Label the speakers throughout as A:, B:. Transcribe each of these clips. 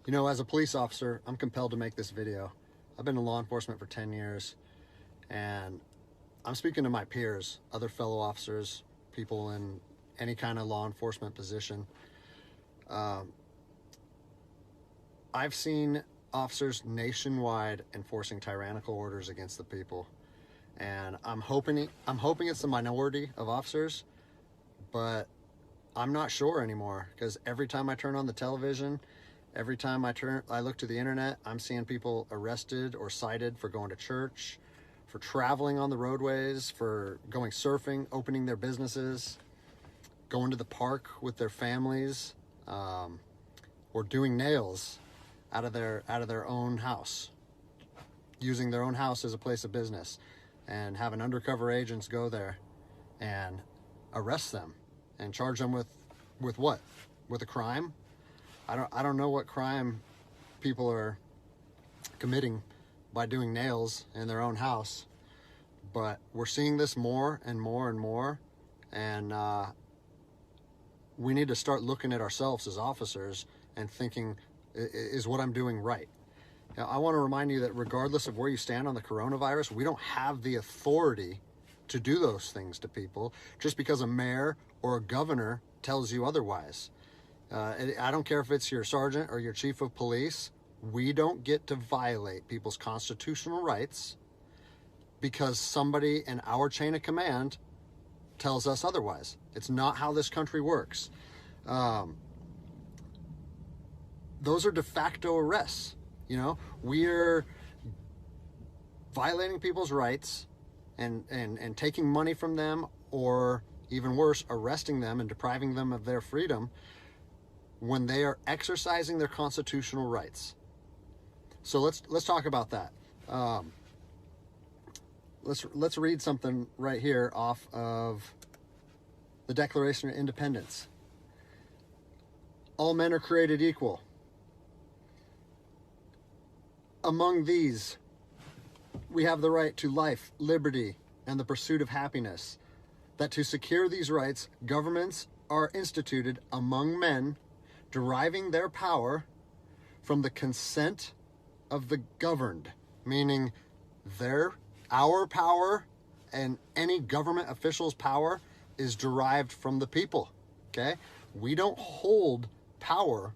A: You know, as a police officer, I'm compelled to make this video. I've been in law enforcement for 10 years, and I'm speaking to my peers, other fellow officers, people in any kind of law enforcement position. I've seen officers nationwide enforcing tyrannical orders against the people, and I'm hoping it's the minority of officers, but I'm not sure anymore, because every time I turn on the television, every time I look to the internet, I'm seeing people arrested or cited for going to church, for traveling on the roadways, for going surfing, opening their businesses, going to the park with their families, or doing nails out of their own house, using their own house as a place of business, and having undercover agents go there and arrest them and charge them with what? With a crime? I don't know what crime people are committing by doing nails in their own house, but we're seeing this more and more and more, and we need to start looking at ourselves as officers and thinking, is what I'm doing right? Now, I want to remind you that regardless of where you stand on the coronavirus, we don't have the authority to do those things to people just because a mayor or a governor tells you otherwise. I don't care if it's your sergeant or your chief of police. We don't get to violate people's constitutional rights because somebody in our chain of command tells us otherwise. It's not how this country works. Those are de facto arrests. You know, we're violating people's rights and taking money from them, or even worse, arresting them and depriving them of their freedom when they are exercising their constitutional rights. So let's talk about that. Let's read something right here off of the Declaration of Independence. All men are created equal. Among these, we have the right to life, liberty, and the pursuit of happiness. That to secure these rights, governments are instituted among men, deriving their power from the consent of the governed, meaning our power and any government official's power is derived from the people. Okay? We don't hold power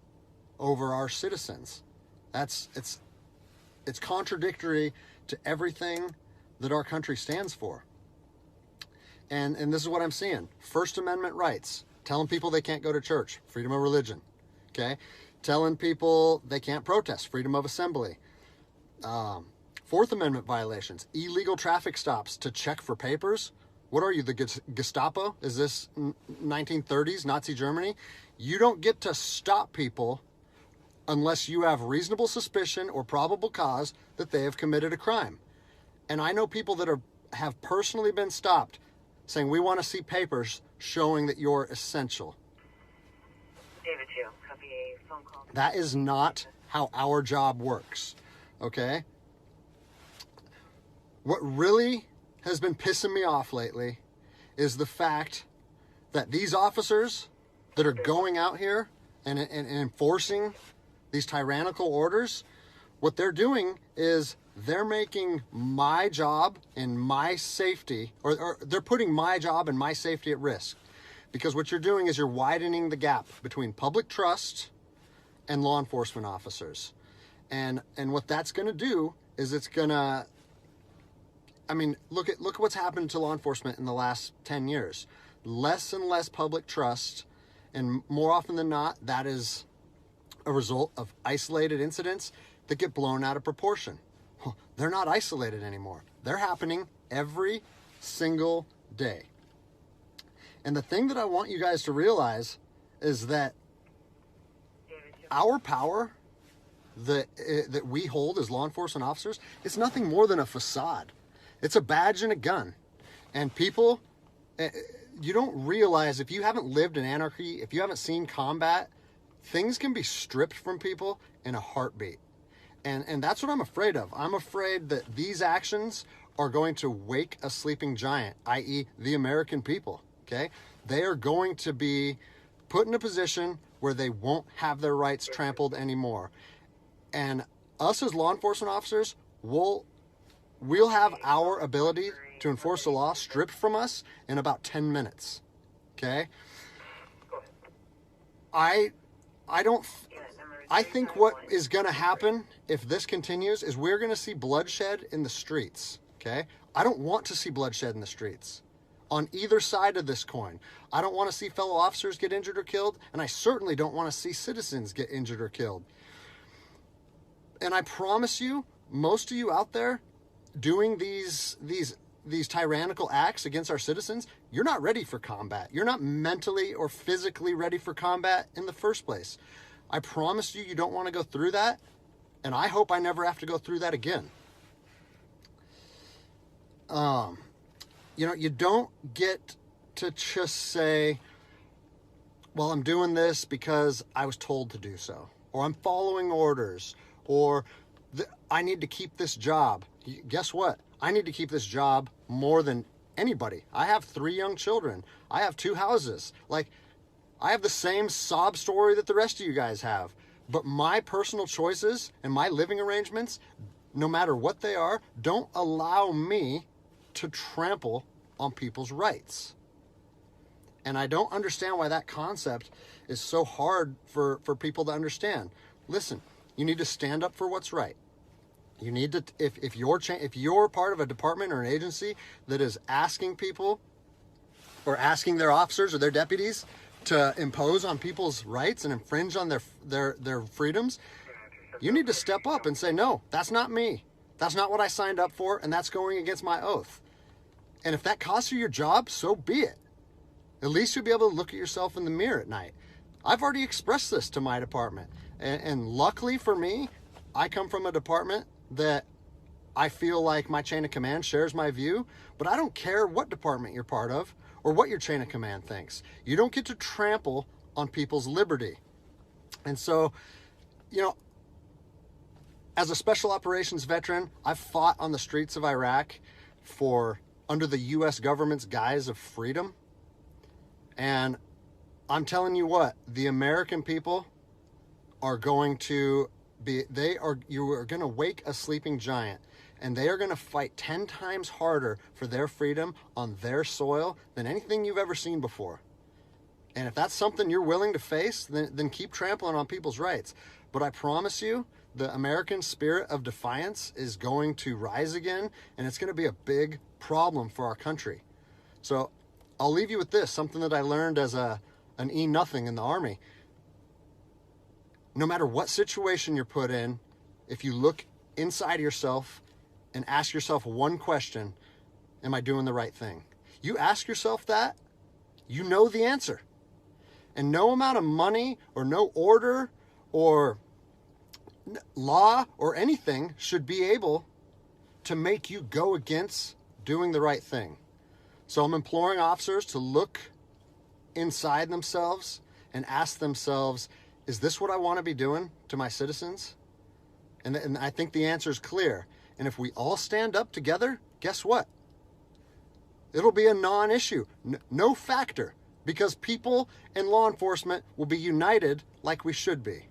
A: over our citizens. It's contradictory to everything that our country stands for. And this is what I'm seeing. First Amendment rights, telling people they can't go to church, freedom of religion. Okay? Telling people they can't protest, freedom of assembly. Fourth Amendment violations, illegal traffic stops to check for papers. What are you, the Gestapo? Is this 1930s Nazi Germany? You don't get to stop people unless you have reasonable suspicion or probable cause that they have committed a crime. And I know people that have personally been stopped saying, we want to see papers showing that you're essential.
B: David 2, copy a phone call.
A: That is not how our job works, okay? What really has been pissing me off lately is the fact that these officers that are going out here and enforcing these tyrannical orders, what they're doing is they're making my job and my safety, or they're putting my job and my safety at risk. Because what you're doing is you're widening the gap between public trust and law enforcement officers. And what that's going to do is it's going to, I mean, look at what's happened to law enforcement in the last 10 years. Less and less public trust, and more often than not, that is a result of isolated incidents that get blown out of proportion. They're not isolated anymore. They're happening every single day. And the thing that I want you guys to realize is that our power that we hold as law enforcement officers, it's nothing more than a facade. It's a badge and a gun. And people, you don't realize, if you haven't lived in anarchy, if you haven't seen combat, things can be stripped from people in a heartbeat. And that's what I'm afraid of. I'm afraid that these actions are going to wake a sleeping giant, i.e. the American people, okay? They are going to be put in a position where they won't have their rights trampled anymore. And us as law enforcement officers, we'll have our ability to enforce the law stripped from us in about 10 minutes. Okay? I think what is going to happen if this continues is we're going to see bloodshed in the streets. Okay? I don't want to see bloodshed in the streets on either side of this coin. I don't want to see fellow officers get injured or killed, and I certainly don't want to see citizens get injured or killed. And I promise you, most of you out there doing these tyrannical acts against our citizens, you're not ready for combat. You're not mentally or physically ready for combat in the first place. I promise you, you don't want to go through that, and I hope I never have to go through that again. You don't get to just say, well, I'm doing this because I was told to do so, or I'm following orders, or I need to keep this job. Guess what? I need to keep this job more than anybody. I have 3 young children. I have 2 houses. Like, I have the same sob story that the rest of you guys have. But my personal choices and my living arrangements, no matter what they are, don't allow me to trample on people's rights. And I don't understand why that concept is so hard for people to understand. Listen, you need to stand up for what's right. You need to, if you're part of a department or an agency that is asking people or asking their officers or their deputies to impose on people's rights and infringe on their freedoms, you need to step up and say, no, that's not me. That's not what I signed up for, and that's going against my oath. And if that costs you your job, so be it. At least you'll be able to look at yourself in the mirror at night. I've already expressed this to my department. And luckily for me, I come from a department that I feel like my chain of command shares my view, but I don't care what department you're part of or what your chain of command thinks. You don't get to trample on people's liberty. And so, as a special operations veteran, I've fought on the streets of Iraq under the U.S. government's guise of freedom. And I'm telling you what, the American people are going to you are going to wake a sleeping giant, and they are going to fight 10 times harder for their freedom on their soil than anything you've ever seen before. And if that's something you're willing to face, then keep trampling on people's rights. But I promise you, the American spirit of defiance is going to rise again, and it's going to be a big problem for our country. So I'll leave you with this, something that I learned as an E-nothing in the Army. No matter what situation you're put in, if you look inside yourself and ask yourself one question, am I doing the right thing? You ask yourself that, you know the answer. And no amount of money or no order or law or anything should be able to make you go against doing the right thing. So I'm imploring officers to look inside themselves and ask themselves, is this what I want to be doing to my citizens? And I think the answer is clear. And if we all stand up together, guess what? It'll be a non-issue, no factor, because people and law enforcement will be united like we should be.